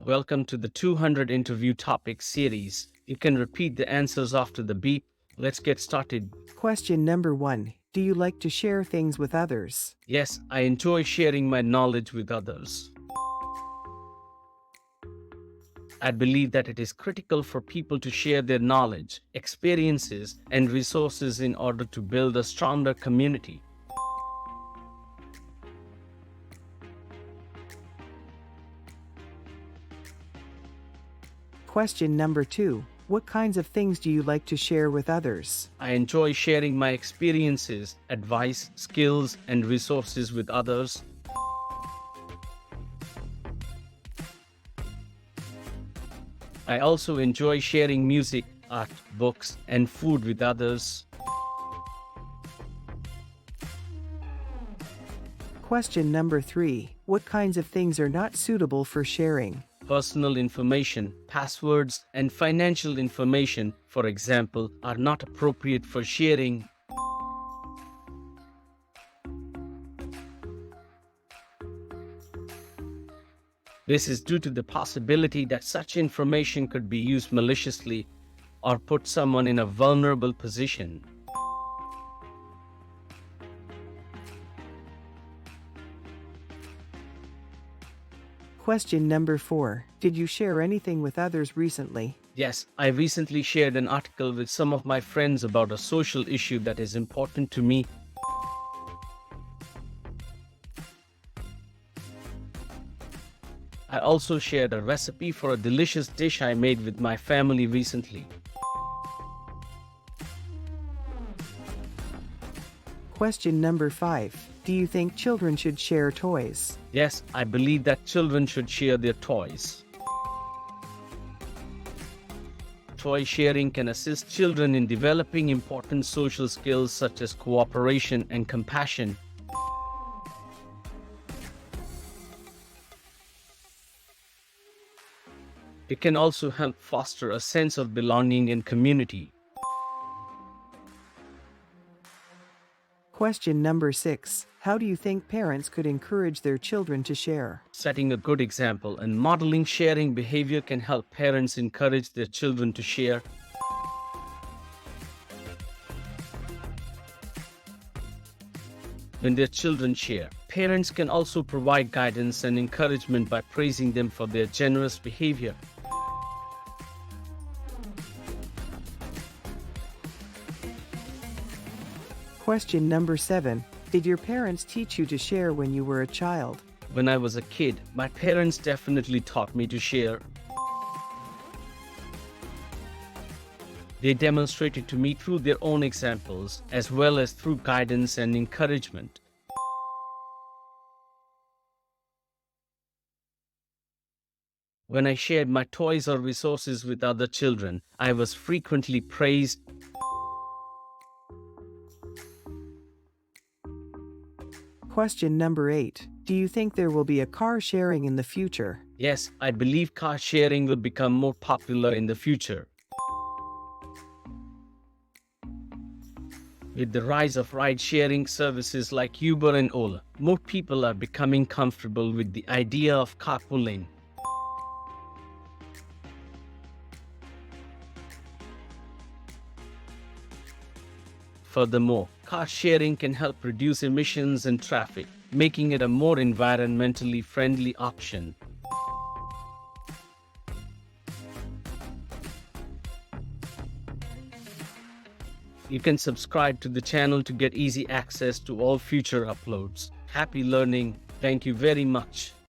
Welcome to the 200 interview topic series. You can repeat the answers after the beep. Let's get started. Question number 1. Do you like to share things with others? Yes, I enjoy sharing my knowledge with others. I believe that it is critical for people to share their knowledge, experiences, and resources in order to build a stronger community. Question number 2. What kinds of things do you like to share with others? I enjoy sharing my experiences, advice, skills, and resources with others. I also enjoy sharing music, art, books, and food with others. Question number 3. What kinds of things are not suitable for sharing? Personal information, passwords, and financial information, for example, are not appropriate for sharing. This is due to the possibility that such information could be used maliciously or put someone in a vulnerable position. Question number 4. Did you share anything with others recently? Yes, I recently shared an article with some of my friends about a social issue that is important to me. I also shared a recipe for a delicious dish I made with my family recently. Question number 5. Do you think children should share toys? Yes, I believe that children should share their toys. Toy sharing can assist children in developing important social skills such as cooperation and compassion. It can also help foster a sense of belonging and community. Question number 6. How do you think parents could encourage their children to share? Setting a good example and modeling sharing behavior can help parents encourage their children to share. When their children share, parents can also provide guidance and encouragement by praising them for their generous behavior. Question number 7. Did your parents teach you to share when you were a child? When I was a kid, my parents definitely taught me to share. They demonstrated to me through their own examples, as well as through guidance and encouragement. When I shared my toys or resources with other children, I was frequently praised. Question number 8. Do you think there will be a car sharing in the future? Yes, I believe car sharing will become more popular in the future. With the rise of ride-sharing services like Uber and Ola, more people are becoming comfortable with the idea of carpooling. Furthermore, car sharing can help reduce emissions and traffic, making it a more environmentally friendly option. You can subscribe to the channel to get easy access to all future uploads. Happy learning. Thank you very much.